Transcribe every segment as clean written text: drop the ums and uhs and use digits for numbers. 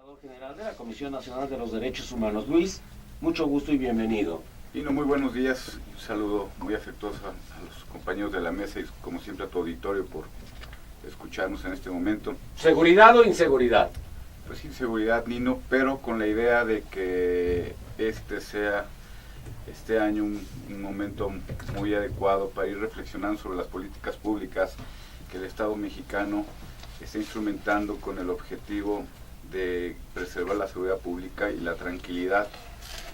Procurador General de la Comisión Nacional de los Derechos Humanos. Luis, mucho gusto y bienvenido. Lino, muy buenos días. Un saludo muy afectuoso a los compañeros de la mesa y como siempre a tu auditorio por escucharnos en este momento. ¿Seguridad o inseguridad? Pues inseguridad, Nino, pero con la idea de que este sea este año un momento muy adecuado para ir reflexionando sobre las políticas públicas que el Estado mexicano está instrumentando con el objetivo de preservar la seguridad pública y la tranquilidad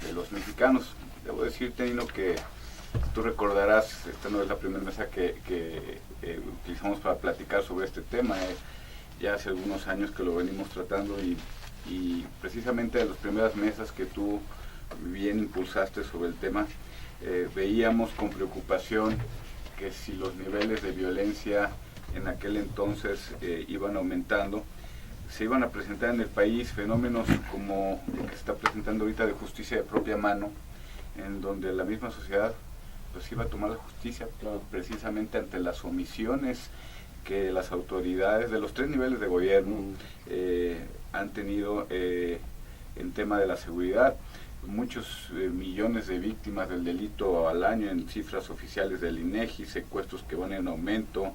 de los mexicanos. Debo decirte, Nino, que tú recordarás, esta no es la primera mesa que utilizamos para platicar sobre este tema. Ya hace algunos años que lo venimos tratando y precisamente en las primeras mesas que tú bien impulsaste sobre el tema, veíamos con preocupación que si los niveles de violencia en aquel entonces iban aumentando, se iban a presentar en el país fenómenos como el que se está presentando ahorita de justicia de propia mano, en donde la misma sociedad pues iba a tomar la justicia precisamente ante las omisiones que las autoridades de los tres niveles de gobierno han tenido en tema de la seguridad. Muchos millones de víctimas del delito al año en cifras oficiales del INEGI, secuestros que van en aumento,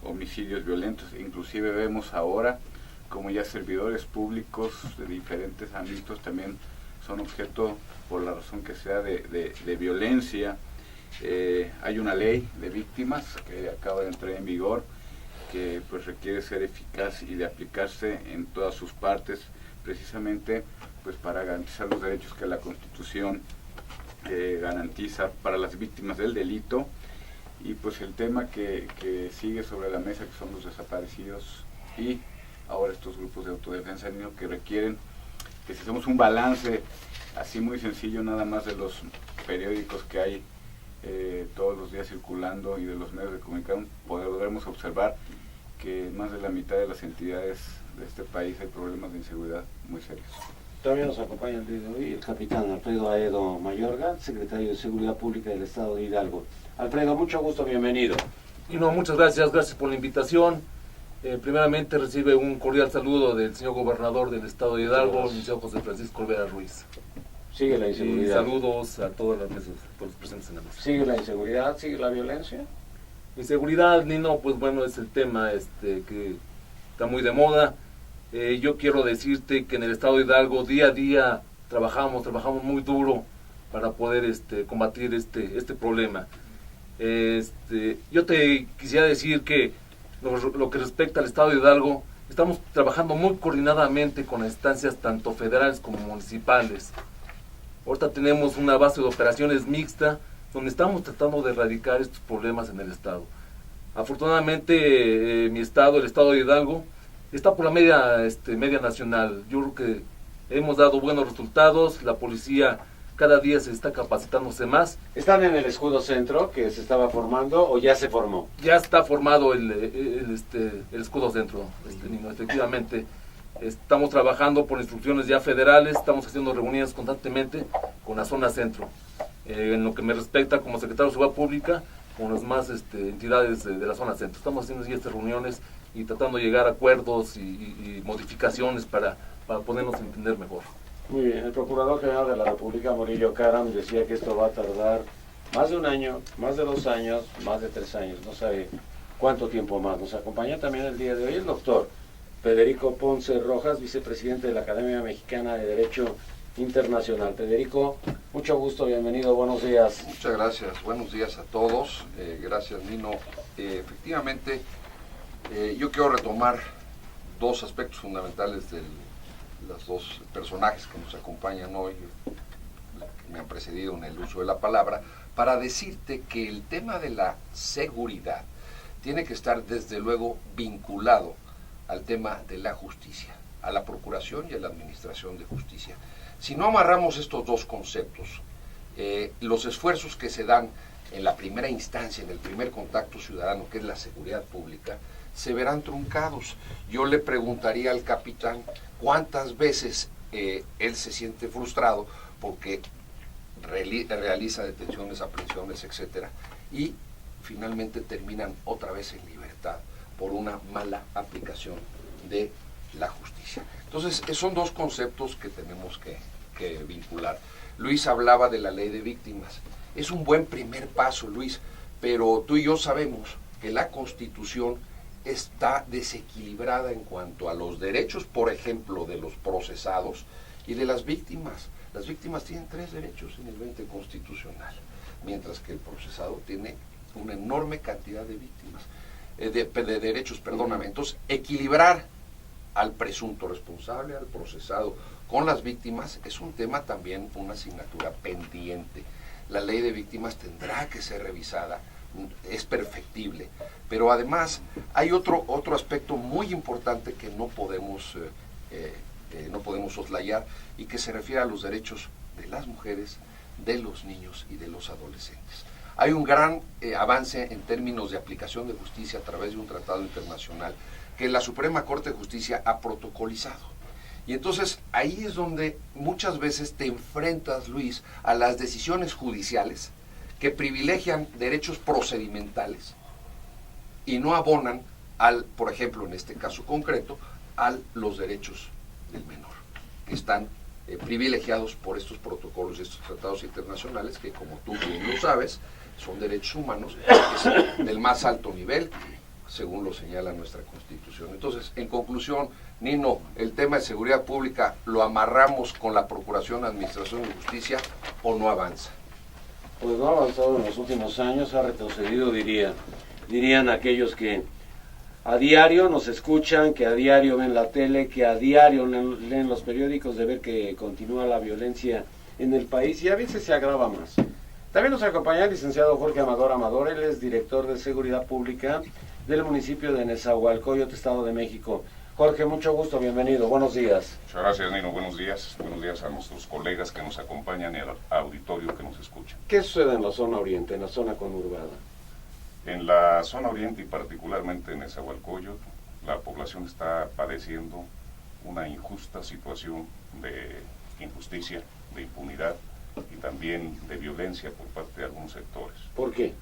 homicidios violentos, inclusive vemos ahora como ya servidores públicos de diferentes ámbitos también son objeto, por la razón que sea, de violencia. Hay una ley de víctimas que acaba de entrar en vigor, que pues requiere ser eficaz y de aplicarse en todas sus partes, precisamente pues para garantizar los derechos que la Constitución garantiza para las víctimas del delito. Y pues el tema que sigue sobre la mesa, que son los desaparecidos y ahora estos grupos de autodefensa, que requieren que si hacemos un balance así muy sencillo nada más de los periódicos que hay todos los días circulando y de los medios de comunicación, podremos observar que en más de la mitad de las entidades de este país hay problemas de inseguridad muy serios. También nos acompaña el día de hoy el capitán Alfredo Aedo Mayorga, secretario de Seguridad Pública del Estado de Hidalgo. Alfredo, mucho gusto, bienvenido. Y no, muchas gracias por la invitación. Primeramente recibe un cordial saludo del señor gobernador del Estado de Hidalgo, el señor José Francisco Olvera Ruiz. Sigue la inseguridad. Y saludos a todas las mesas, todos los presentes en la mesa. Sigue la inseguridad, sigue la violencia. Inseguridad, Nino, pues bueno, es el tema que está muy de moda. Yo quiero decirte que en el Estado de Hidalgo día a día trabajamos muy duro para poder combatir este problema. Yo te quisiera decir que lo que respecta al Estado de Hidalgo, estamos trabajando muy coordinadamente con instancias tanto federales como municipales. Ahorita tenemos una base de operaciones mixta donde estamos tratando de erradicar estos problemas en el Estado. Afortunadamente mi Estado, el Estado de Hidalgo, está por la media nacional. Yo creo que hemos dado buenos resultados, la policía cada día se está capacitándose más. ¿Están en el escudo centro que se estaba formando o ya se formó? Ya está formado el escudo centro, Nino, efectivamente. Estamos trabajando por instrucciones ya federales, estamos haciendo reuniones constantemente con la zona centro. En lo que me respecta como secretario de Seguridad Pública, con las más entidades de la zona centro. Estamos haciendo ya estas reuniones y tratando de llegar a acuerdos y modificaciones para podernos entender mejor. Muy bien, el Procurador General de la República, Murillo Karam, decía que esto va a tardar más de un año, más de 2 años, más de 3 años, no sabe cuánto tiempo más. Nos acompaña también el día de hoy el doctor Federico Ponce Rojas, vicepresidente de la Academia Mexicana de Derecho Internacional. Federico, mucho gusto, bienvenido, buenos días. Muchas gracias, buenos días a todos, gracias Nino. Efectivamente, yo quiero retomar 2 aspectos fundamentales de los 2 personajes que nos acompañan hoy, que me han precedido en el uso de la palabra, para decirte que el tema de la seguridad tiene que estar desde luego vinculado al tema de la justicia, a la procuración y a la administración de justicia. Si no amarramos estos 2 conceptos, los esfuerzos que se dan en la primera instancia, en el primer contacto ciudadano, que es la seguridad pública, se verán truncados. Yo le preguntaría al capitán cuántas veces él se siente frustrado porque realiza detenciones, aprehensiones, etcétera, y finalmente terminan otra vez en libertad por una mala aplicación de la justicia. Entonces, son dos conceptos que tenemos que vincular. Luis hablaba de la ley de víctimas. Es un buen primer paso, Luis, pero tú y yo sabemos que la Constitución está desequilibrada en cuanto a los derechos, por ejemplo, de los procesados y de las víctimas. Las víctimas tienen 3 derechos en el 20 constitucional, mientras que el procesado tiene una enorme cantidad de víctimas, de derechos, perdóname. Entonces, equilibrar al presunto responsable, al procesado, con las víctimas, es un tema también, una asignatura pendiente. La ley de víctimas tendrá que ser revisada, es perfectible, pero además hay otro aspecto muy importante que no podemos soslayar, y que se refiere a los derechos de las mujeres, de los niños y de los adolescentes. Hay un gran avance en términos de aplicación de justicia a través de un tratado internacional que la Suprema Corte de Justicia ha protocolizado. Y entonces ahí es donde muchas veces te enfrentas, Luis, a las decisiones judiciales que privilegian derechos procedimentales y no abonan por ejemplo, en este caso concreto, a los derechos del menor, que están privilegiados por estos protocolos y estos tratados internacionales que, como tú bien lo sabes, son derechos humanos del más alto nivel, según lo señala nuestra Constitución. Entonces, en conclusión, Nino, el tema de seguridad pública, ¿lo amarramos con la Procuración, Administración de Justicia o no avanza? Pues no ha avanzado en los últimos años, ha retrocedido, dirían aquellos que a diario nos escuchan, que a diario ven la tele, que a diario leen los periódicos, de ver que continúa la violencia en el país y a veces se agrava más. También nos acompaña el licenciado Jorge Amador, él es director de Seguridad Pública del municipio de Nezahualcóyotl, Estado de México. Jorge, mucho gusto, bienvenido, buenos días. Muchas gracias, Nino, buenos días a nuestros colegas que nos acompañan y al auditorio que nos escucha. ¿Qué sucede en la zona oriente, en la zona conurbada? En la zona oriente y particularmente en Nezahualcóyotl, la población está padeciendo una injusta situación de injusticia, de impunidad y también de violencia por parte de algunos sectores. ¿Por qué?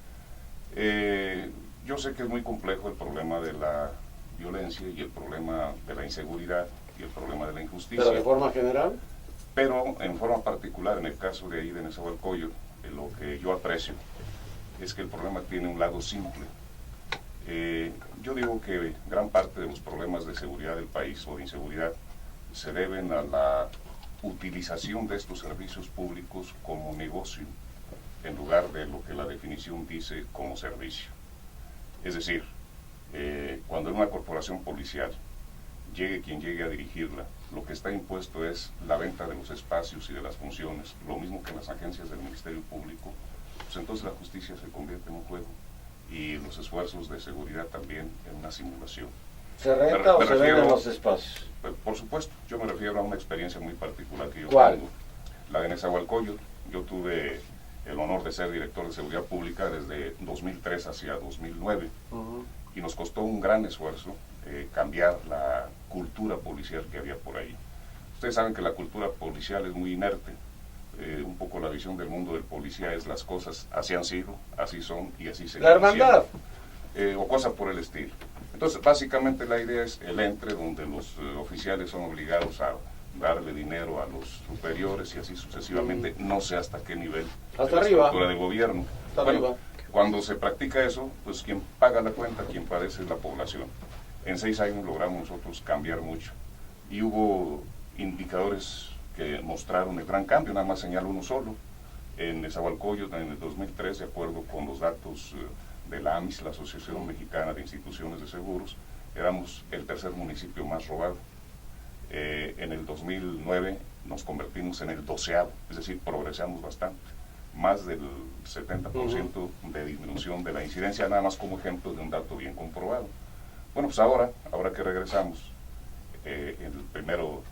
Yo sé que es muy complejo el problema de la violencia y el problema de la inseguridad y el problema de la injusticia. ¿Pero de forma general? Pero en forma particular, en el caso de ahí de Nezahualcóyotl, lo que yo aprecio es que el problema tiene un lado simple. Yo digo que gran parte de los problemas de seguridad del país o de inseguridad se deben a la utilización de estos servicios públicos como negocio, en lugar de lo que la definición dice como servicio. Es decir, cuando en una corporación policial llegue quien llegue a dirigirla, lo que está impuesto es la venta de los espacios y de las funciones, lo mismo que en las agencias del Ministerio Público, pues entonces la justicia se convierte en un juego y los esfuerzos de seguridad también en una simulación. ¿Se renta o se venden los espacios? Por supuesto, yo me refiero a una experiencia muy particular que yo tengo. La de Nezahualcóyotl. Yo tuve el honor de ser director de seguridad pública desde 2003 hacia 2009 y nos costó un gran esfuerzo cambiar la cultura policial que había por ahí. Ustedes saben que la cultura policial es muy inerte. Un poco la visión del mundo del policía es las cosas así han sido, así son y así se la hermandad o cosas por el estilo. Entonces básicamente la idea es el entre donde los oficiales son obligados a darle dinero a los superiores y así sucesivamente, no sé hasta qué nivel hasta de arriba, la estructura de gobierno. Hasta bueno, arriba. Cuando se practica eso, pues quien paga la cuenta, quien padece es la población. En 6 años logramos nosotros cambiar mucho y hubo indicadores que mostraron el gran cambio, nada más señalo uno solo. En Nezahualcóyotl en el 2003, de acuerdo con los datos de la AMIS, la Asociación Mexicana de Instituciones de Seguros, éramos el 3er municipio más robado. En el 2009 nos convertimos en el 12º, es decir, progresamos bastante, más del 70% de disminución de la incidencia, nada más como ejemplo de un dato bien comprobado. Bueno, pues ahora que regresamos, el primero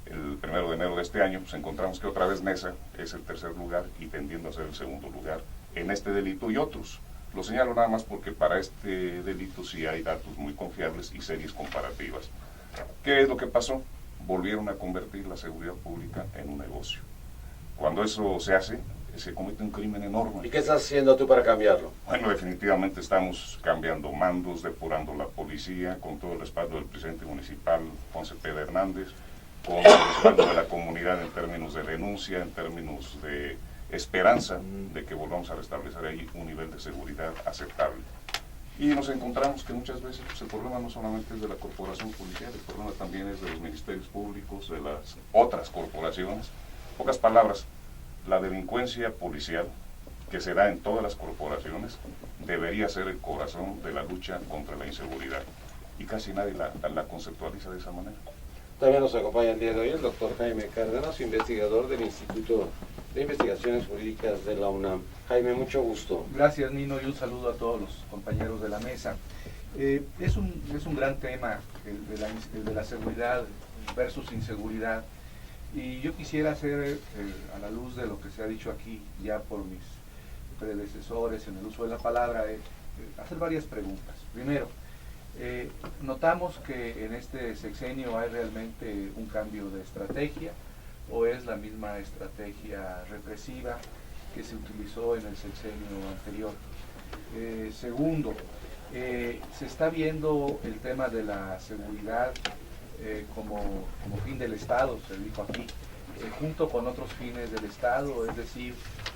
de enero de este año, pues encontramos que otra vez Neza es el 3er lugar y tendiendo a ser el 2º lugar en este delito y otros. Lo señalo nada más porque para este delito sí hay datos muy confiables y series comparativas. ¿Qué es lo que pasó? Volvieron a convertir la seguridad pública en un negocio. Cuando eso se hace, se comete un crimen enorme. ¿Y qué estás haciendo tú para cambiarlo? Bueno, definitivamente estamos cambiando mandos, depurando la policía, con todo el respaldo del presidente municipal, Ponce P. Hernández, con el respaldo de la comunidad en términos de denuncia, en términos de esperanza de que volvamos a restablecer ahí un nivel de seguridad aceptable. Y nos encontramos que muchas veces pues, el problema no solamente es de la corporación policial, el problema también es de los ministerios públicos, de las otras corporaciones. En pocas palabras, la delincuencia policial que se da en todas las corporaciones debería ser el corazón de la lucha contra la inseguridad. Y casi nadie la conceptualiza de esa manera. También nos acompaña el día de hoy el doctor Jaime Cárdenas, investigador del Instituto de Investigaciones Jurídicas de la UNAM. Jaime, mucho gusto. Gracias, Nino, y un saludo a todos los compañeros de la mesa. Es un gran tema el de la seguridad versus inseguridad, y yo quisiera hacer, a la luz de lo que se ha dicho aquí ya por mis predecesores en el uso de la palabra, hacer varias preguntas. Primero, notamos que en este sexenio hay realmente un cambio de estrategia, o es la misma estrategia represiva que se utilizó en el sexenio anterior. Segundo, se está viendo el tema de la seguridad como fin del Estado, se dijo aquí, junto con otros fines del Estado, es decir,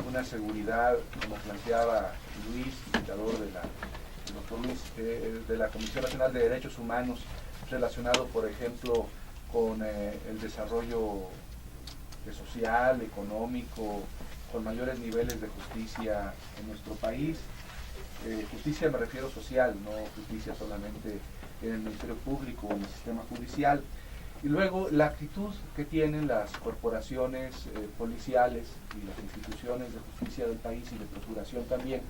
una seguridad, como planteaba Luis, indicador el doctor Luis, de la Comisión Nacional de Derechos Humanos, relacionado, por ejemplo, con el desarrollo social, económico, con mayores niveles de justicia en nuestro país. Justicia me refiero social, no justicia solamente en el Ministerio Público o en el sistema judicial. Y luego la actitud que tienen las corporaciones policiales y las instituciones de justicia del país y de procuración también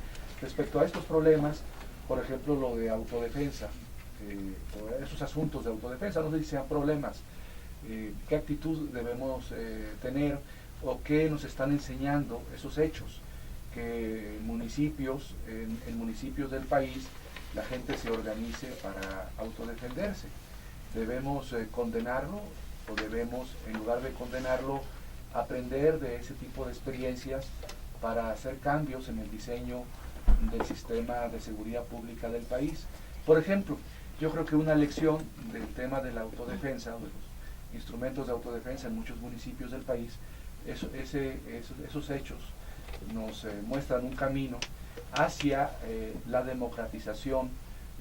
respecto a estos problemas, por ejemplo lo de autodefensa, esos asuntos de autodefensa, no sé si sean problemas, qué actitud debemos tener o qué nos están enseñando esos hechos, que en municipios del país la gente se organice para autodefenderse. ¿Debemos condenarlo o debemos, en lugar de condenarlo, aprender de ese tipo de experiencias para hacer cambios en el diseño del sistema de seguridad pública del país? Por ejemplo, yo creo que una lección del tema de la autodefensa, de los instrumentos de autodefensa en muchos municipios del país, esos hechos nos muestran un camino hacia la democratización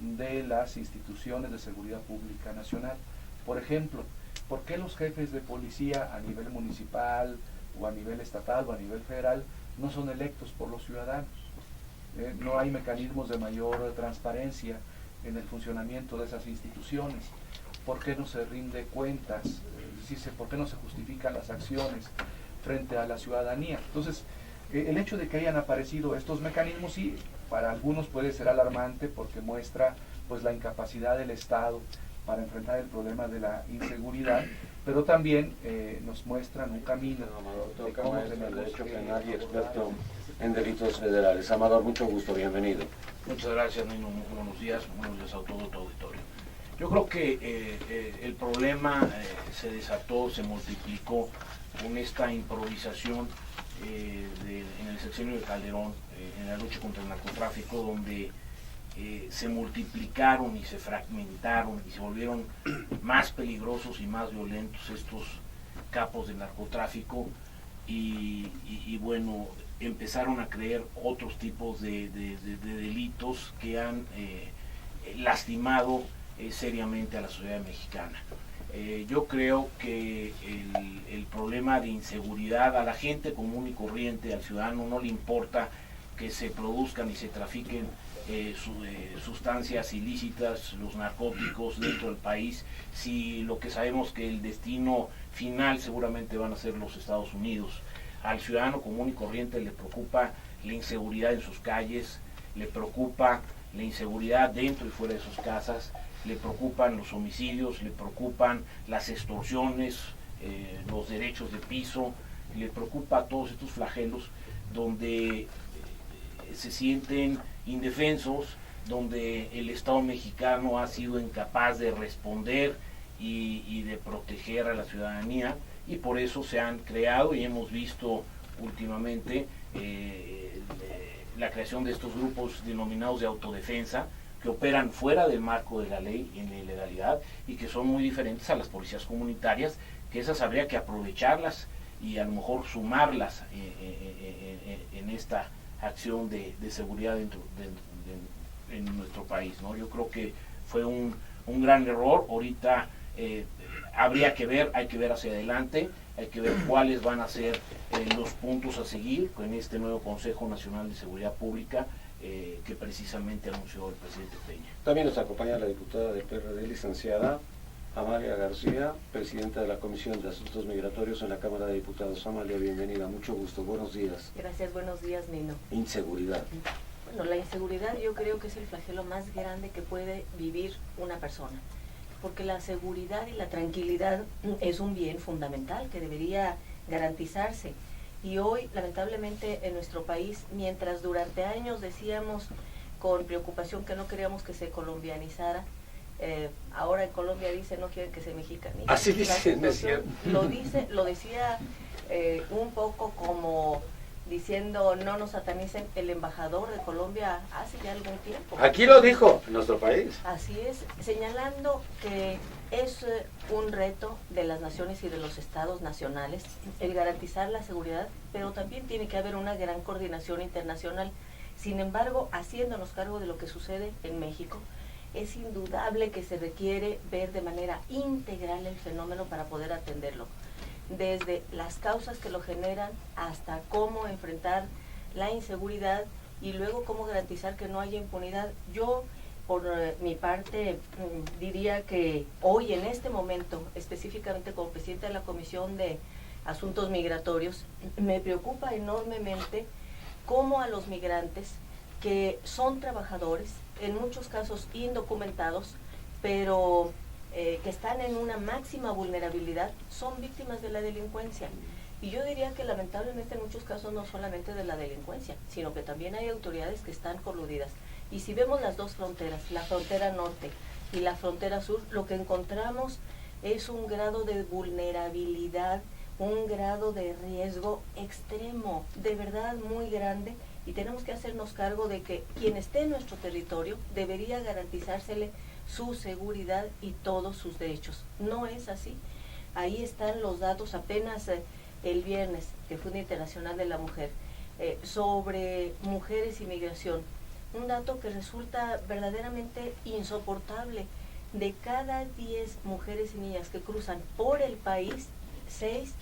de las instituciones de seguridad pública nacional. Por ejemplo, ¿por qué los jefes de policía a nivel municipal o a nivel estatal o a nivel federal no son electos por los ciudadanos? No hay mecanismos de mayor transparencia en el funcionamiento de esas instituciones. ¿Por qué no se rinde cuentas? Es decir, ¿por qué no se justifican las acciones frente a la ciudadanía? Entonces, el hecho de que hayan aparecido estos mecanismos, sí, para algunos puede ser alarmante porque muestra pues la incapacidad del Estado para enfrentar el problema de la inseguridad, pero también nos muestran un camino. Amador Toca, maestro de Derecho Penal y experto en delitos federales. Amador, mucho gusto, bienvenido. Muchas gracias, Nino. Buenos días a todo tu auditorio. Yo creo que el problema se desató, se multiplicó con esta improvisación en el sexenio de Calderón, en la lucha contra el narcotráfico, donde se multiplicaron y se fragmentaron y se volvieron más peligrosos y más violentos estos capos del narcotráfico y bueno, empezaron a creer otros tipos de delitos que han lastimado seriamente a la sociedad mexicana. Yo creo que el problema de inseguridad a la gente común y corriente, al ciudadano, no le importa que se produzcan y se trafiquen sustancias ilícitas, los narcóticos dentro del país, si lo que sabemos que el destino final seguramente van a ser los Estados Unidos. Al ciudadano común y corriente le preocupa la inseguridad en sus calles, le preocupa la inseguridad dentro y fuera de sus casas, le preocupan los homicidios, le preocupan las extorsiones, los derechos de piso, le preocupa todos estos flagelos donde se sienten indefensos, donde el Estado mexicano ha sido incapaz de responder y de proteger a la ciudadanía, y por eso se han creado y hemos visto últimamente la creación de estos grupos denominados de autodefensa, que operan fuera del marco de la ley y en la ilegalidad, y que son muy diferentes a las policías comunitarias, que esas habría que aprovecharlas y a lo mejor sumarlas en esta acción de seguridad en nuestro país, ¿no? Yo creo que fue un gran error. Ahorita habría que ver, hay que ver hacia adelante, hay que ver cuáles van a ser los puntos a seguir con este nuevo Consejo Nacional de Seguridad Pública que precisamente anunció el presidente Peña. También nos acompaña la diputada del PRD, licenciada Amalia García, presidenta de la Comisión de Asuntos Migratorios en la Cámara de Diputados. Amalia, bienvenida, mucho gusto, buenos días. Gracias, buenos días, Nino. Inseguridad. Bueno, la inseguridad yo creo que es el flagelo más grande que puede vivir una persona, porque la seguridad y la tranquilidad es un bien fundamental que debería garantizarse. Y hoy, lamentablemente, en nuestro país, mientras durante años decíamos con preocupación que no queríamos que se colombianizara, ahora en Colombia dicen no quieren que se mexicanice. Así dicen, es cierto. Lo decía un poco como diciendo no nos satanicen el embajador de Colombia hace ya algún tiempo. Aquí lo dijo, en nuestro país. Así es, señalando que es un reto de las naciones y de los estados nacionales el garantizar la seguridad, pero también tiene que haber una gran coordinación internacional. Sin embargo, haciéndonos cargo de lo que sucede en México, es indudable que se requiere ver de manera integral el fenómeno para poder atenderlo, desde las causas que lo generan hasta cómo enfrentar la inseguridad y luego cómo garantizar que no haya impunidad. Yo, por mi parte, diría que hoy, en este momento, específicamente como presidenta de la Comisión de Asuntos Migratorios, me preocupa enormemente cómo a los migrantes, que son trabajadores, en muchos casos indocumentados, pero que están en una máxima vulnerabilidad, son víctimas de la delincuencia. Y yo diría que lamentablemente en muchos casos no solamente de la delincuencia, sino que también hay autoridades que están coludidas. Y si vemos las dos fronteras, la frontera norte y la frontera sur, lo que encontramos es un grado de vulnerabilidad, un grado de riesgo extremo, de verdad muy grande, y tenemos que hacernos cargo de que quien esté en nuestro territorio debería garantizársele su seguridad y todos sus derechos. No es así. Ahí están los datos. Apenas el viernes, que fue un Internacional de la Mujer, sobre mujeres y migración, un dato que resulta verdaderamente insoportable. De cada 10 mujeres y niñas que cruzan por el país, 6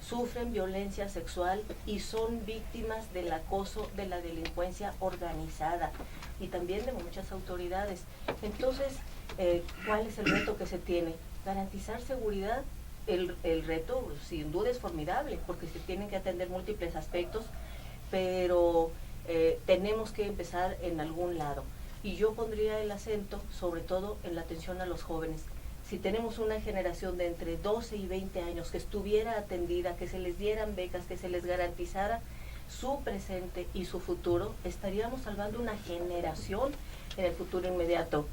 sufren violencia sexual y son víctimas del acoso de la delincuencia organizada y también de muchas autoridades. Entonces, ¿cuál es el reto que se tiene? Garantizar seguridad. El reto sin duda es formidable porque se tienen que atender múltiples aspectos, pero tenemos que empezar en algún lado. Y yo pondría el acento sobre todo en la atención a los jóvenes. Si tenemos una generación de entre 12 y 20 años que estuviera atendida, que se les dieran becas, que se les garantizara su presente y su futuro, estaríamos salvando una generación en el futuro inmediato.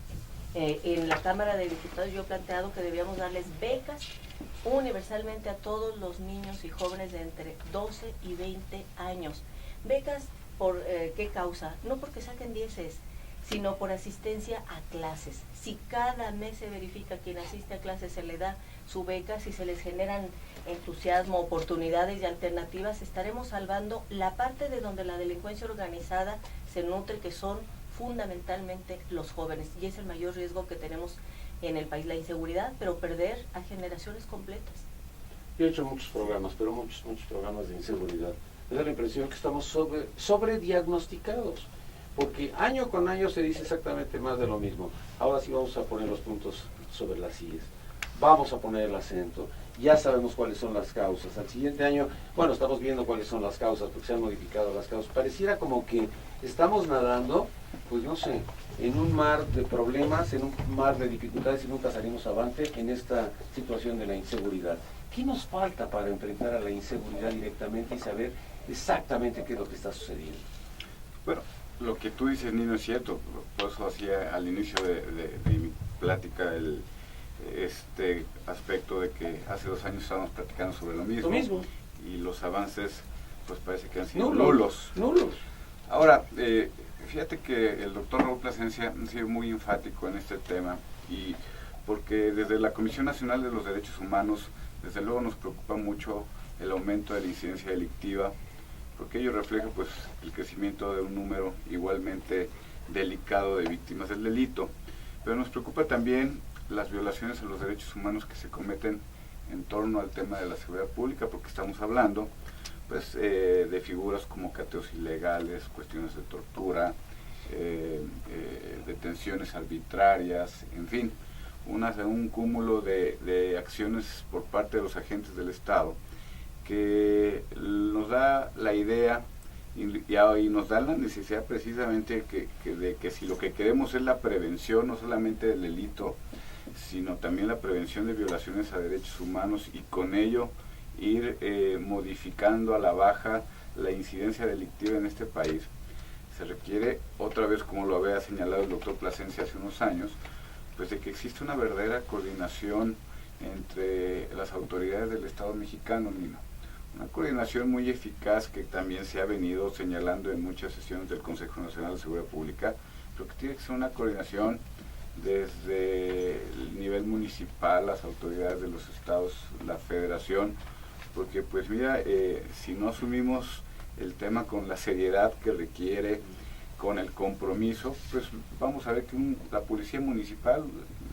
En la Cámara de Diputados yo he planteado que debíamos darles becas universalmente a todos los niños y jóvenes de entre 12 y 20 años. Becas por ¿qué causa? No porque saquen 10, sino por asistencia a clases. Si cada mes se verifica quien asiste a clases se le da su beca, si se les generan entusiasmo, oportunidades y alternativas, estaremos salvando la parte de donde la delincuencia organizada se nutre, que son fundamentalmente los jóvenes, y es el mayor riesgo que tenemos en el país, la inseguridad, pero perder a generaciones completas. Yo he hecho muchos programas, pero muchos programas de inseguridad. Me da la impresión que estamos sobrediagnosticados, porque año con año se dice exactamente más de lo mismo. Ahora sí vamos a poner los puntos sobre las sillas, vamos a poner el acento, ya sabemos cuáles son las causas. Al siguiente año, bueno, estamos viendo cuáles son las causas, porque se han modificado las causas. Pareciera como que estamos nadando, pues no sé, en un mar de problemas, en un mar de dificultades y nunca salimos avante en esta situación de la inseguridad. ¿Qué nos falta para enfrentar a la inseguridad directamente y saber exactamente qué es lo que está sucediendo? Bueno, lo que tú dices, Nino, es cierto. Por eso hacía al inicio de mi plática este aspecto de que hace 2 años estábamos platicando sobre lo mismo. Y los avances pues parece que han sido nulos. Ahora, fíjate que el doctor Raúl Plasencia ha sido muy enfático en este tema, y porque desde la Comisión Nacional de los Derechos Humanos, desde luego nos preocupa mucho el aumento de la incidencia delictiva, porque ello refleja pues el crecimiento de un número igualmente delicado de víctimas del delito, pero nos preocupa también las violaciones a los derechos humanos que se cometen en torno al tema de la seguridad pública, porque estamos hablando pues de figuras como cateos ilegales, cuestiones de tortura, detenciones arbitrarias, en fin, un cúmulo de acciones por parte de los agentes del Estado que nos da la idea y nos da la necesidad precisamente de que si lo que queremos es la prevención, no solamente del delito, sino también la prevención de violaciones a derechos humanos, y con ello ir modificando a la baja la incidencia delictiva en este país, se requiere, otra vez como lo había señalado el doctor Plasencia hace unos años, pues de que exista una verdadera coordinación entre las autoridades del Estado mexicano, Nino. Una coordinación muy eficaz que también se ha venido señalando en muchas sesiones del Consejo Nacional de Seguridad Pública, pero que tiene que ser una coordinación desde el nivel municipal, las autoridades de los estados, la federación, porque pues mira, si no asumimos el tema con la seriedad que requiere, con el compromiso, pues vamos a ver que la policía municipal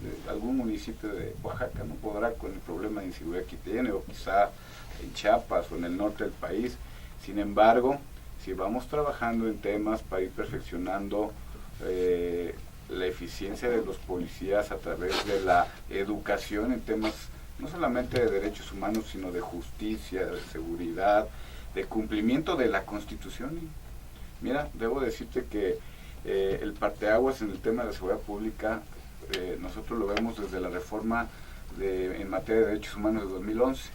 de algún municipio de Oaxaca no podrá con el problema de inseguridad que tiene, o quizá en Chiapas o en el norte del país. Sin embargo, si vamos trabajando en temas para ir perfeccionando la eficiencia de los policías a través de la educación en temas no solamente de derechos humanos, sino de justicia, de seguridad, de cumplimiento de la Constitución. Mira, debo decirte que el parteaguas en el tema de la seguridad pública, nosotros lo vemos desde la reforma en materia de derechos humanos de 2011.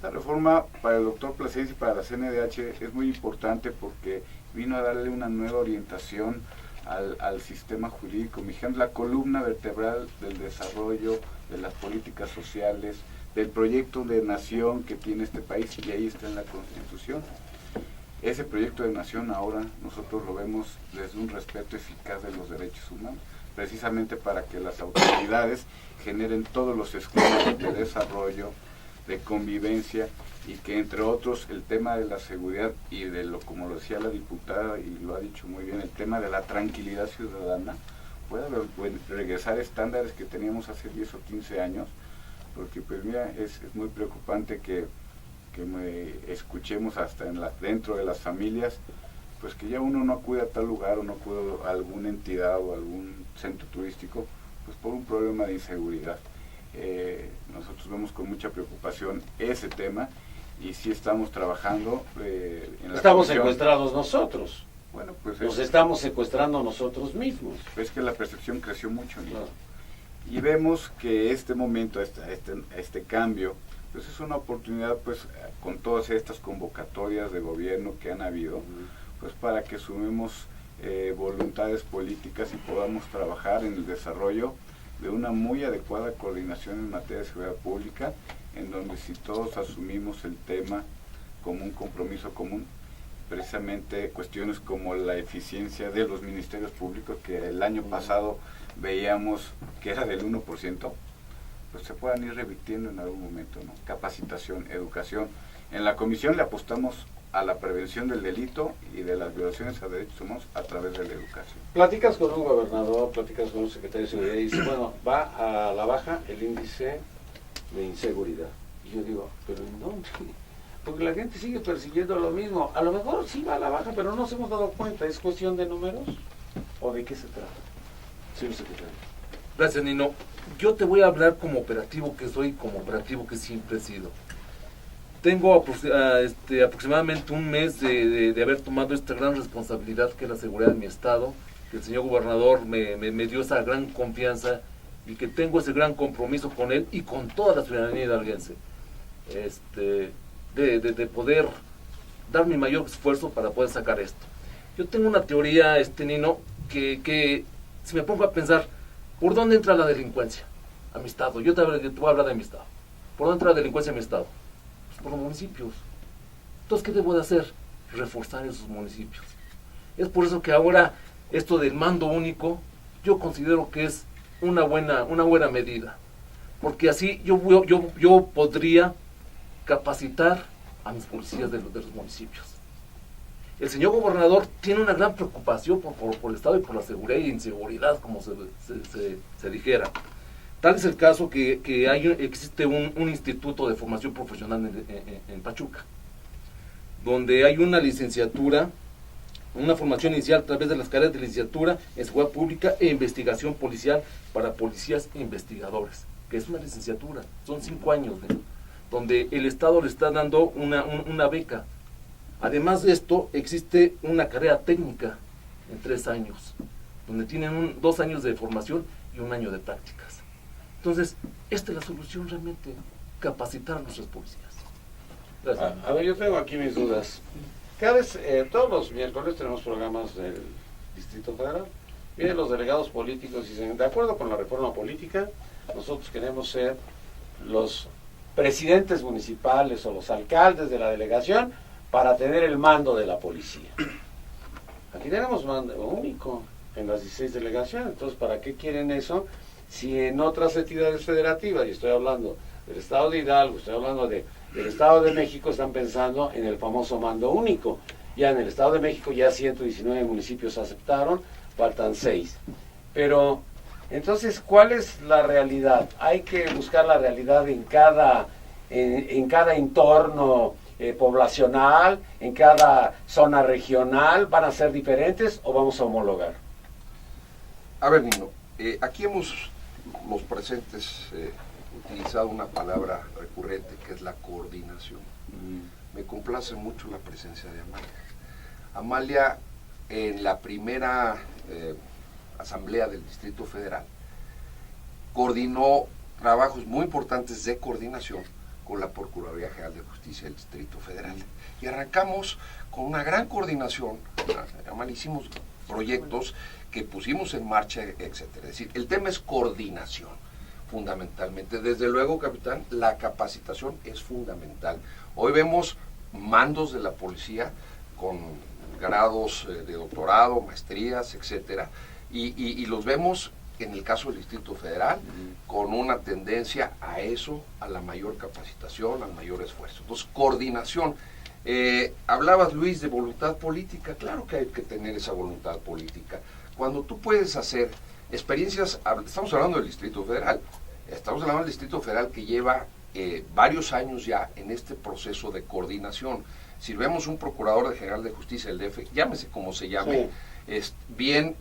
La reforma para el doctor Plasencia y para la CNDH es muy importante porque vino a darle una nueva orientación al sistema jurídico, la columna vertebral del desarrollo de las políticas sociales, del proyecto de nación que tiene este país, y ahí está en la Constitución. Ese proyecto de nación ahora nosotros lo vemos desde un respeto eficaz de los derechos humanos, precisamente para que las autoridades generen todos los esquemas de desarrollo, de convivencia, y que entre otros el tema de la seguridad y de lo, como lo decía la diputada y lo ha dicho muy bien, el tema de la tranquilidad ciudadana pueda regresar a estándares que teníamos hace 10 o 15 años, porque pues mira, es muy preocupante que escuchemos hasta dentro de las familias, pues que ya uno no acude a tal lugar o no acude a alguna entidad o algún centro turístico, pues por un problema de inseguridad. Nosotros vemos con mucha preocupación ese tema, y sí estamos trabajando en la Estamos comisión. secuestrados nosotros. Bueno, pues Nos estamos secuestrando nosotros mismos. es que la percepción creció mucho, ¿no? Claro. Y vemos que este momento, este cambio, pues es una oportunidad, pues con todas estas convocatorias de gobierno que han habido, pues para que sumemos voluntades políticas y podamos trabajar en el desarrollo de una muy adecuada coordinación en materia de seguridad pública, en donde si todos asumimos el tema como un compromiso común, precisamente cuestiones como la eficiencia de los ministerios públicos, que el año pasado veíamos que era del 1%, pues se puedan ir revirtiendo en algún momento, ¿no? Capacitación, educación. En la comisión le apostamos a la prevención del delito y de las violaciones a derechos humanos a través de la educación. Platicas con un gobernador, platicas con un secretario de seguridad y dice, bueno, va a la baja el índice de inseguridad. Y yo digo, pero ¿en dónde? Porque la gente sigue persiguiendo lo mismo. A lo mejor sí va a la baja, pero no nos hemos dado cuenta. ¿Es cuestión de números? ¿O de qué se trata? Señor secretario. Gracias, Nino. Yo te voy a hablar como operativo que soy, como operativo que siempre he sido. Tengo aproximadamente un mes de haber tomado esta gran responsabilidad que es la seguridad de mi estado, que el señor gobernador me dio esa gran confianza y que tengo ese gran compromiso con él y con toda la ciudadanía hidalguense, de poder dar mi mayor esfuerzo para poder sacar esto. Yo tengo una teoría, Nino, que si me pongo a pensar, ¿por dónde entra la delincuencia a mi estado? Yo te voy a hablar de mi estado. ¿Por dónde entra la delincuencia a mi estado? Pues por los municipios. Entonces, ¿qué debo de hacer? reforzar esos municipios. Es por eso que ahora esto del mando único, yo considero que es una buena medida, porque así yo podría capacitar a mis policías de los municipios. El señor gobernador tiene una gran preocupación por el Estado y por la seguridad y inseguridad, como se dijera. Tal es el caso que existe un instituto de formación profesional en Pachuca, donde hay una licenciatura, una formación inicial a través de las carreras de licenciatura en seguridad pública e investigación policial para policías e investigadores, que es una licenciatura, son 5 años, donde el Estado le está dando una beca. Además de esto, existe una carrera técnica en 3 años, donde tienen 2 años de formación y 1 año de prácticas. Entonces, esta es la solución realmente, capacitar a nuestros policías. Gracias. A ver, yo tengo aquí mis dudas. Cada vez, todos los miércoles tenemos programas del Distrito Federal. Vienen los delegados políticos y dicen, de acuerdo con la reforma política, nosotros queremos ser los presidentes municipales o los alcaldes de la delegación para tener el mando de la policía. Aquí tenemos mando único en las 16 delegaciones, entonces ¿para qué quieren eso? Si en otras entidades federativas, y estoy hablando del Estado de Hidalgo, estoy hablando del Estado de México, están pensando en el famoso mando único. Ya en el Estado de México ya 119 municipios aceptaron, faltan 6. Pero, entonces, ¿cuál es la realidad? Hay que buscar la realidad en cada entorno poblacional, en cada zona regional. ¿Van a ser diferentes o vamos a homologar? A ver, Nino, aquí hemos los presentes utilizado una palabra recurrente que es la coordinación. Me complace mucho la presencia de Amalia. Amalia, en la primera asamblea del Distrito Federal, coordinó trabajos muy importantes de coordinación con la Procuraduría General de Justicia del Distrito Federal. Y arrancamos con una gran coordinación. Amalia, hicimos proyectos que pusimos en marcha, etcétera. Es decir, el tema es coordinación, fundamentalmente. Desde luego, capitán, la capacitación es fundamental. Hoy vemos mandos de la policía con grados de doctorado, maestrías, etcétera, y los vemos en el caso del Distrito Federal con una tendencia a eso, a la mayor capacitación, al mayor esfuerzo. Entonces, coordinación. Hablabas, Luis, de voluntad política. Claro que hay que tener esa voluntad política. Cuando tú puedes hacer experiencias, estamos hablando del Distrito Federal, estamos hablando del Distrito Federal que lleva varios años ya en este proceso de coordinación. Si vemos un procurador general de justicia, el DF, llámese como se llame, sí, es bien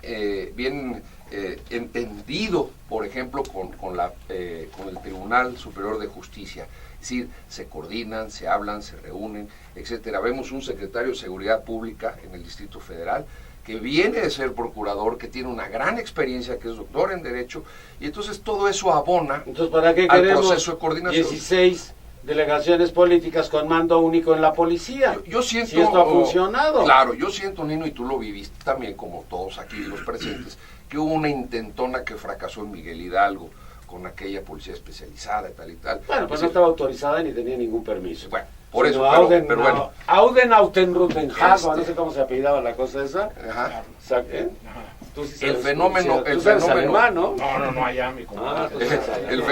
entendido, por ejemplo, con el Tribunal Superior de Justicia. Es decir, se coordinan, se hablan, se reúnen, etcétera. Vemos un secretario de Seguridad Pública en el Distrito Federal que viene de ser procurador, que tiene una gran experiencia, que es doctor en Derecho, y entonces todo eso abona. Entonces, ¿para qué al queremos proceso de coordinación? 16 delegaciones políticas con mando único en la policía? Yo siento, si esto ha funcionado. Claro, yo siento, Nino, y tú lo viviste también, como todos aquí los presentes, que hubo una intentona que fracasó en Miguel Hidalgo, con aquella policía especializada y tal y tal. Bueno, pues no estaba autorizada ni tenía ningún permiso. Bueno, por eso, pero bueno. Audenautenrudenhagen, no sé cómo se apellidaba la cosa esa. Ajá. Tú sí el fenómeno, tú sabes alemán, ¿no? No, allá, mi compadre. El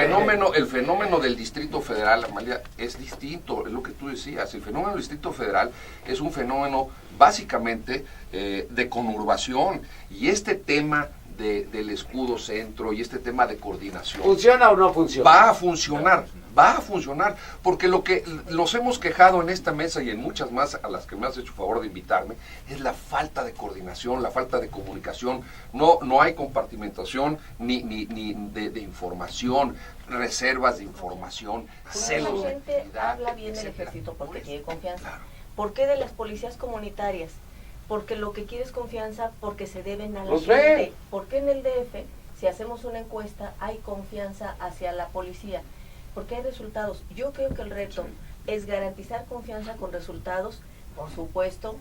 fenómeno del Distrito Federal, Amalia, es distinto, es lo que tú decías. El fenómeno del Distrito Federal es un fenómeno básicamente de conurbación, y este tema del escudo centro y este tema de coordinación. ¿Funciona o no funciona? Va a funcionar, porque lo que nos hemos quejado en esta mesa y en muchas más a las que me has hecho favor de invitarme, es la falta de coordinación, la falta de comunicación. No hay compartimentación ni de información, reservas de información, celos de actividad, habla bien del etcétera. ejército porque tiene confianza. Claro. ¿Por qué de las policías comunitarias? Porque lo que quiere es confianza, porque se deben a la Los gente. ve. ¿Por qué en el DF, si hacemos una encuesta, hay confianza hacia la policía? Porque hay resultados. Yo creo que el reto es garantizar confianza con resultados, por supuesto,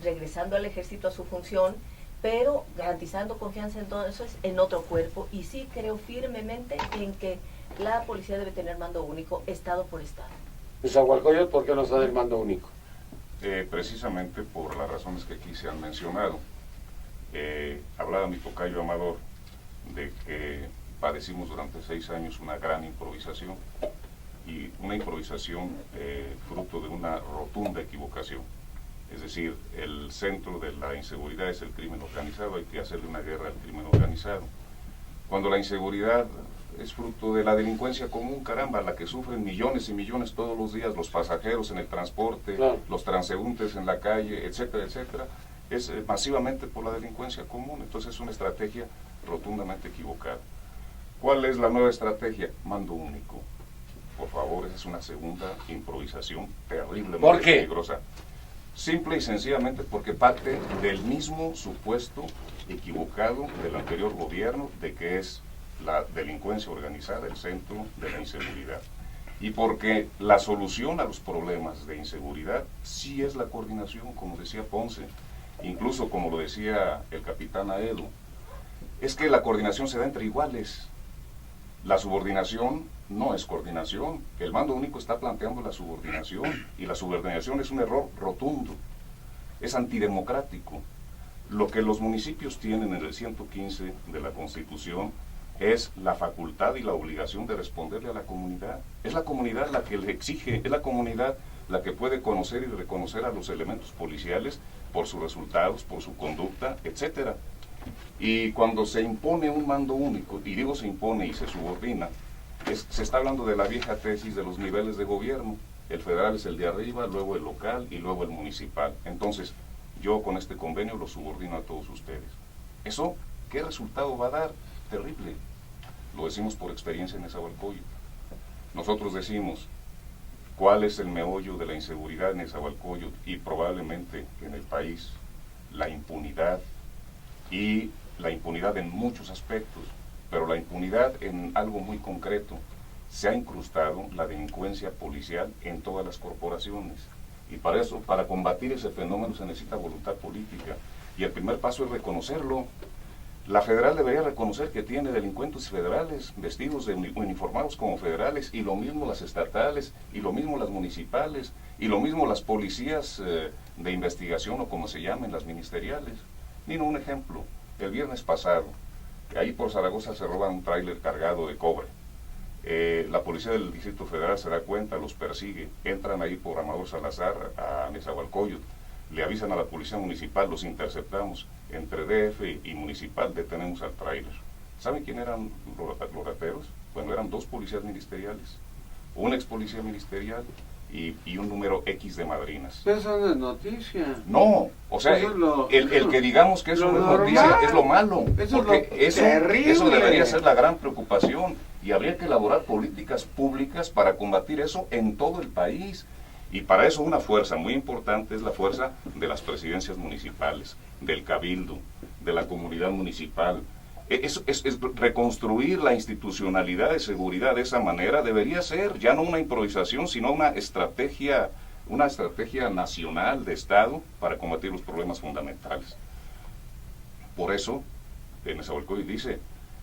regresando al ejército a su función, pero garantizando confianza entonces en otro cuerpo. Y sí creo firmemente en que la policía debe tener mando único, estado por estado. Nezahualcóyotl, ¿por qué no está del mando único? Precisamente por las razones que aquí se han mencionado. Hablaba mi tocayo Amador de que padecimos durante 6 años una gran improvisación, y una improvisación fruto de una rotunda equivocación. Es decir, el centro de la inseguridad es el crimen organizado, hay que hacerle una guerra al crimen organizado. Cuando la inseguridad es fruto de la delincuencia común, caramba, la que sufren millones y millones todos los días, los pasajeros en el transporte, claro, los transeúntes en la calle, etcétera, etcétera, es masivamente por la delincuencia común. Entonces es una estrategia rotundamente equivocada. ¿Cuál es la nueva estrategia? Mando único. Por favor, esa es una segunda improvisación terriblemente peligrosa. Simple y sencillamente porque parte del mismo supuesto equivocado del anterior gobierno de que es la delincuencia organizada el centro de la inseguridad. Y porque la solución a los problemas de inseguridad sí es la coordinación, como decía Ponce, incluso como lo decía el capitán Aedo, es que la coordinación se da entre iguales. La subordinación no es coordinación. El mando único está planteando la subordinación, y la subordinación es un error rotundo, es antidemocrático. Lo que los municipios tienen en el 115 de la Constitución es la facultad y la obligación de responderle a la comunidad. Es la comunidad la que le exige, es la comunidad la que puede conocer y reconocer a los elementos policiales por sus resultados, por su conducta, etcétera. Y cuando se impone un mando único, y digo se impone y se subordina, se está hablando de la vieja tesis de los niveles de gobierno. El federal es el de arriba, luego el local y luego el municipal. Entonces, yo con este convenio lo subordino a todos ustedes. ¿Eso qué resultado va a dar? Terrible. Lo decimos por experiencia en Nezahualcóyotl. Nosotros decimos cuál es el meollo de la inseguridad en Nezahualcóyotl y probablemente en el país: la impunidad, y la impunidad en muchos aspectos, pero la impunidad en algo muy concreto. Se ha incrustado la delincuencia policial en todas las corporaciones, y para eso, para combatir ese fenómeno, se necesita voluntad política, y el primer paso es reconocerlo. La federal debería reconocer que tiene delincuentes federales vestidos de uniformados como federales, y lo mismo las estatales, y lo mismo las municipales, y lo mismo las policías de investigación, o como se llamen, las ministeriales. Nino, un ejemplo: el viernes pasado, ahí por Zaragoza se roban un tráiler cargado de cobre. La policía del Distrito Federal se da cuenta, los persigue, entran ahí por Amador Salazar a Nezahualcóyotl, le avisan a la policía municipal, los interceptamos, entre DF y municipal detenemos al tráiler. ¿Saben quién eran los rateros? Bueno, eran 2 policías ministeriales, un ex policía ministerial y un número X de madrinas. Eso no es noticia. No, o sea, el que digamos que eso no es noticia es lo malo, porque eso debería ser la gran preocupación, y habría que elaborar políticas públicas para combatir eso en todo el país. Y para eso una fuerza muy importante es la fuerza de las presidencias municipales, del cabildo, de la comunidad municipal. Es reconstruir la institucionalidad de seguridad de esa manera. Debería ser ya no una improvisación, sino una estrategia nacional de Estado para combatir los problemas fundamentales. Por eso, en Nezahualcóyotl dice: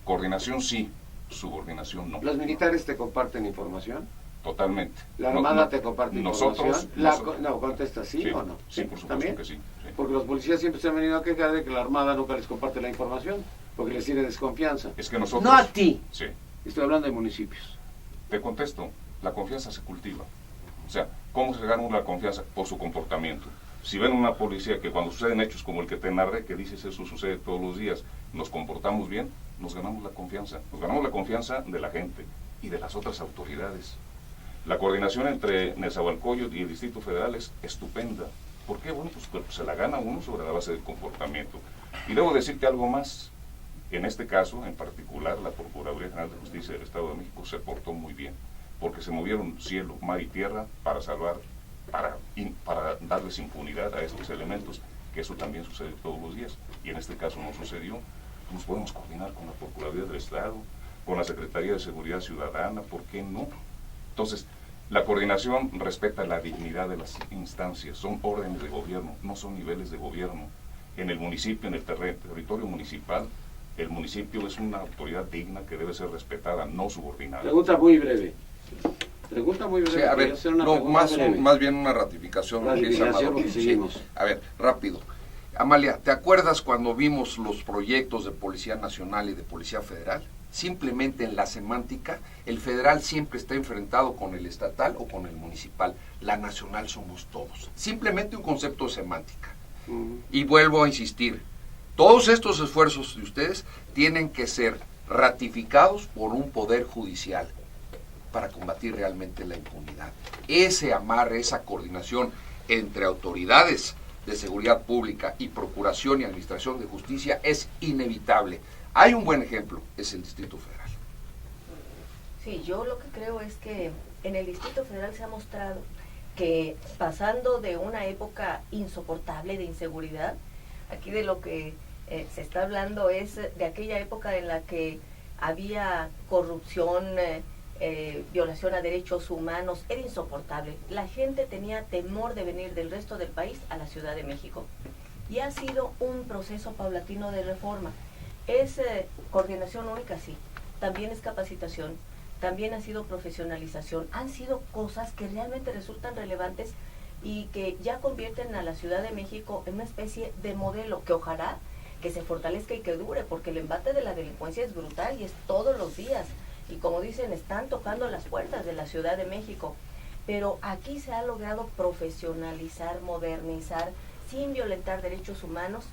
coordinación sí, subordinación no. ¿Los militares te comparten información? Totalmente. ¿La Armada te comparte información? Nosotros, ¿contesta sí o no? Sí, por supuesto ¿También? que sí, sí. Porque los policías siempre se han venido a quejar de que la Armada nunca les comparte la información, porque les tiene desconfianza. Es que nosotros... No a ti. Sí. Estoy hablando de municipios. Te contesto, la confianza se cultiva. O sea, ¿cómo se gana la confianza? Por su comportamiento. Si ven una policía que cuando suceden hechos como el que te narré, que dices eso sucede todos los días, nos comportamos bien, nos ganamos la confianza. Nos ganamos la confianza de la gente y de las otras autoridades. La coordinación entre Nezahualcóyotl y el Distrito Federal es estupenda. ¿Por qué? Bueno, pues se la gana uno sobre la base del comportamiento. Y debo decirte algo más. En este caso, en particular, la Procuraduría General de Justicia del Estado de México se portó muy bien, porque se movieron cielo, mar y tierra para salvar, para darles impunidad a estos elementos, que eso también sucede todos los días, y en este caso no sucedió. Nos podemos coordinar con la Procuraduría del Estado, con la Secretaría de Seguridad Ciudadana, ¿por qué no? Entonces, la coordinación respeta la dignidad de las instancias, son órdenes de gobierno, no son niveles de gobierno. En el municipio, en el territorio municipal, el municipio es una autoridad digna que debe ser respetada, no subordinada. Pregunta muy breve. Pregunta muy breve. Sí, a ver, hacer una no, pregunta breve. más bien una ratificación. Ratificación, porque Sí. seguimos. A ver, rápido. Amalia, ¿te acuerdas cuando vimos los proyectos de Policía Nacional y de Policía Federal? Simplemente en la semántica, el federal siempre está enfrentado con el estatal o con el municipal. La nacional somos todos. Simplemente un concepto de semántica. Y vuelvo a insistir, todos estos esfuerzos de ustedes tienen que ser ratificados por un poder judicial para combatir realmente la impunidad. Ese amarre, esa coordinación entre autoridades de seguridad pública y procuración y administración de justicia es inevitable. Hay un buen ejemplo, es el Distrito Federal. Sí, yo lo que creo es que en el Distrito Federal se ha mostrado que pasando de una época insoportable de inseguridad, aquí de lo que se está hablando es de aquella época en la que había corrupción, violación a derechos humanos, era insoportable. La gente tenía temor de venir del resto del país a la Ciudad de México. Y ha sido un proceso paulatino de reforma. Es coordinación única, sí. También es capacitación. También ha sido profesionalización. Han sido cosas que realmente resultan relevantes y que ya convierten a la Ciudad de México en una especie de modelo que ojalá que se fortalezca y que dure, porque el embate de la delincuencia es brutal y es todos los días. Y como dicen, están tocando las puertas de la Ciudad de México. Pero aquí se ha logrado profesionalizar, modernizar, sin violentar derechos humanos,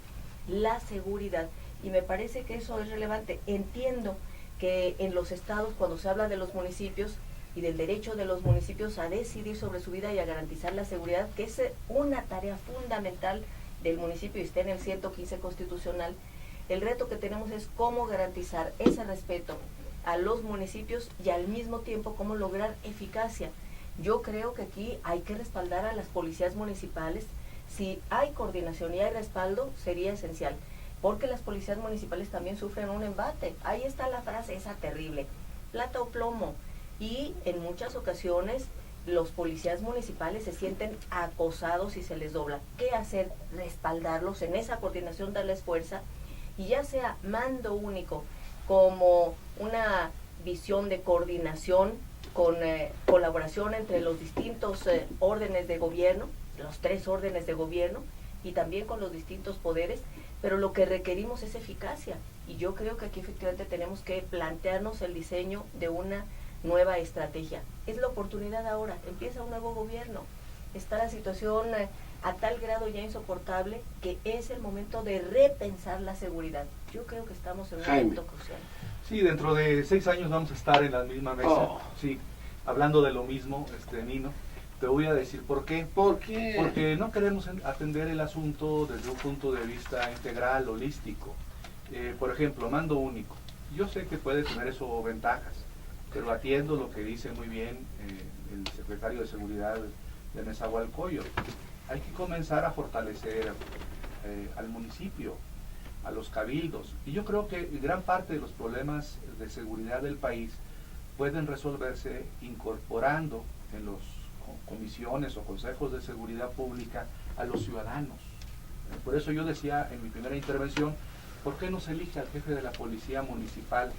la seguridad. Y me parece que eso es relevante. Entiendo que en los estados, cuando se habla de los municipios y del derecho de los municipios a decidir sobre su vida y a garantizar la seguridad, que es una tarea fundamental del municipio y está en el 115 constitucional, el reto que tenemos es cómo garantizar ese respeto a los municipios y al mismo tiempo cómo lograr eficacia. Yo creo que aquí hay que respaldar a las policías municipales. Si hay coordinación y hay respaldo, sería esencial, porque las policías municipales también sufren un embate. Ahí está la frase esa terrible, plata o plomo, y en muchas ocasiones los policías municipales se sienten acosados y se les dobla. ¿Qué hacer? Respaldarlos en esa coordinación, darles fuerza, y ya sea mando único como una visión de coordinación con colaboración entre los distintos órdenes de gobierno, los 3 órdenes de gobierno, y también con los distintos poderes, pero lo que requerimos es eficacia, y yo creo que aquí efectivamente tenemos que plantearnos el diseño de una nueva estrategia. Es la oportunidad ahora, empieza un nuevo gobierno, está la situación a tal grado ya insoportable que es el momento de repensar la seguridad. Yo creo que estamos en un momento crucial. Sí, dentro de 6 años vamos a estar en la misma mesa, sí, hablando de lo mismo, Nino. Te voy a decir por qué. ¿Por qué? Porque no queremos atender el asunto desde un punto de vista integral, holístico. Por ejemplo, mando único. Yo sé que puede tener eso ventajas, pero atiendo lo que dice muy bien el secretario de Seguridad de Nezahualcóyotl. Hay que comenzar a fortalecer al municipio, a los cabildos. Y yo creo que gran parte de los problemas de seguridad del país pueden resolverse incorporando en los comisiones o consejos de seguridad pública a los ciudadanos. Por eso yo decía en mi primera intervención, ¿por qué no se elige al jefe de la policía municipal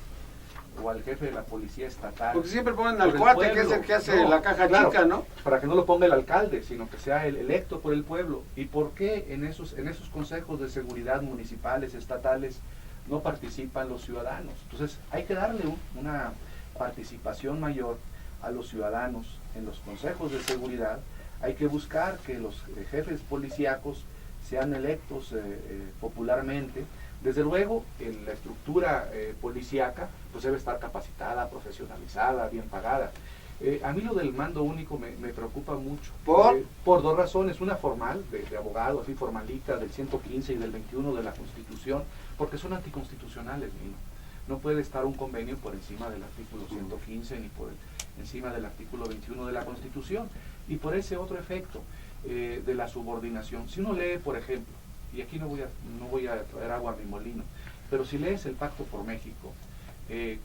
o al jefe de la policía estatal? Porque siempre ponen al cuate, que es el que hace la caja chica, ¿no? Para que no lo ponga el alcalde, sino que sea el electo por el pueblo. ¿Y por qué en esos consejos de seguridad municipales, estatales, no participan los ciudadanos? Entonces hay que darle una participación mayor a los ciudadanos en los consejos de seguridad. Hay que buscar que los jefes policíacos sean electos popularmente. Desde luego, la estructura policíaca pues debe estar capacitada, profesionalizada, bien pagada. A mí lo del mando único me preocupa mucho. Por 2 razones. Una formal, de abogado, así formalita, del 115 y del 21 de la Constitución, porque son anticonstitucionales, no puede estar un convenio por encima del artículo 115 ni por encima del artículo 21 de la Constitución. Y por ese otro efecto de la subordinación. Si uno lee, por ejemplo, y aquí no voy a traer agua a mi molino, pero si lees el Pacto por México,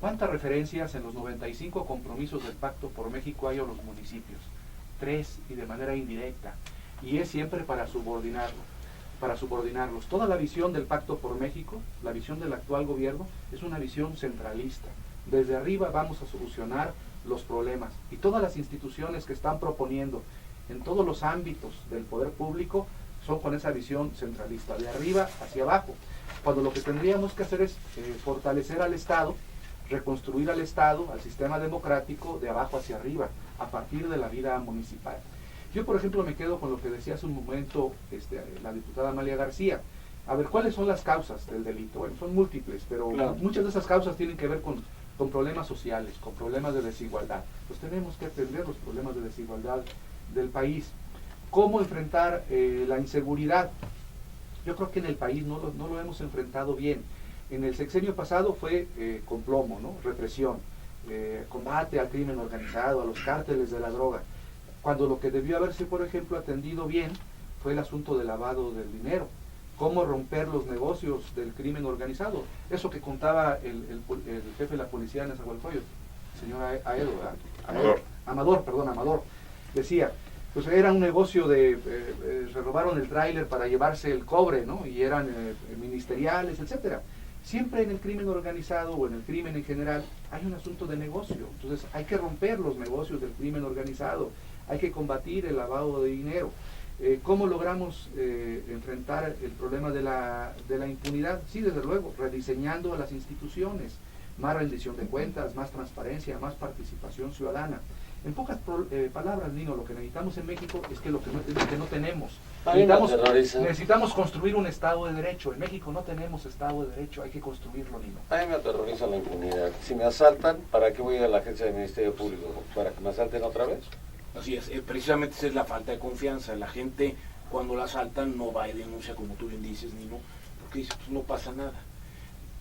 ¿cuántas referencias en los 95 compromisos del Pacto por México hay a los municipios? 3, y de manera indirecta, y es siempre para subordinarlos. Toda la visión del Pacto por México, la visión del actual gobierno, es una visión centralista. Desde arriba vamos a solucionar los problemas. Y todas las instituciones que están proponiendo en todos los ámbitos del poder público son con esa visión centralista, de arriba hacia abajo, cuando lo que tendríamos que hacer es fortalecer al Estado, reconstruir al Estado, al sistema democrático, de abajo hacia arriba, a partir de la vida municipal. Yo, por ejemplo, me quedo con lo que decía hace un momento la diputada Amalia García. A ver, ¿cuáles son las causas del delito? Bueno, son múltiples, pero claro, muchas de esas causas tienen que ver con problemas sociales, con problemas de desigualdad. Pues tenemos que atender los problemas de desigualdad del país. ¿Cómo enfrentar la inseguridad? Yo creo que en el país no lo hemos enfrentado bien. En el sexenio pasado fue con plomo, ¿no? Represión, combate al crimen organizado, a los cárteles de la droga. Cuando lo que debió haberse, por ejemplo, atendido bien fue el asunto del lavado del dinero. Cómo romper los negocios del crimen organizado. Eso que contaba el jefe de la policía en Nezahualcóyotl, el señor Amador. Decía, pues era un negocio se robaron el tráiler para llevarse el cobre, ¿no? Y eran ministeriales, etcétera. Siempre en el crimen organizado o en el crimen en general hay un asunto de negocio. Entonces hay que romper los negocios del crimen organizado, hay que combatir el lavado de dinero. ¿Cómo logramos enfrentar el problema de la impunidad? Sí, desde luego, rediseñando las instituciones, más rendición de cuentas, más transparencia, más participación ciudadana. En pocas palabras, Nino, lo que necesitamos en México es que lo que no tenemos. Necesitamos construir un Estado de Derecho. En México no tenemos Estado de Derecho, hay que construirlo, Nino. A mí me aterroriza la impunidad. Si me asaltan, ¿para qué voy a la agencia del Ministerio Público? ¿Para que me asalten otra vez? Así es, precisamente esa es la falta de confianza. La gente cuando la asaltan no va y denuncia, como tú bien dices, Nino, porque dice, pues no pasa nada.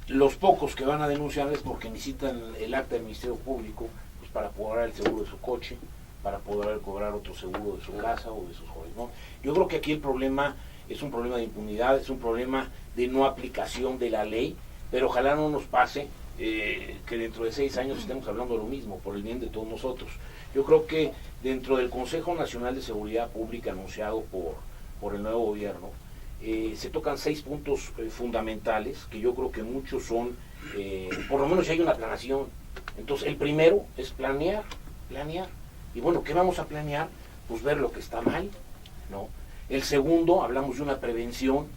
Los pocos que van a denunciar es porque necesitan el acta del Ministerio Público pues para cobrar el seguro de su coche, para poder cobrar otro seguro de su casa o de sus jóvenes, ¿no? Yo creo que aquí el problema es un problema de impunidad, es un problema de no aplicación de la ley, pero ojalá no nos pase que dentro de 6 años estemos hablando de lo mismo, por el bien de todos nosotros. Yo creo que dentro del Consejo Nacional de Seguridad Pública anunciado por el nuevo gobierno, se tocan 6 puntos fundamentales, que yo creo que muchos son, por lo menos si hay una planeación. Entonces el primero es planear. Y bueno, ¿qué vamos a planear? Pues ver lo que está mal, ¿no? El segundo, hablamos de una prevención.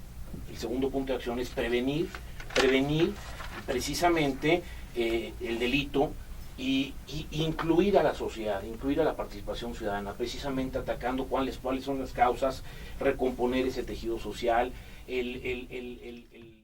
El segundo punto de acción es prevenir precisamente el delito y incluir a la sociedad, incluir a la participación ciudadana, precisamente atacando cuáles son las causas, recomponer ese tejido social, el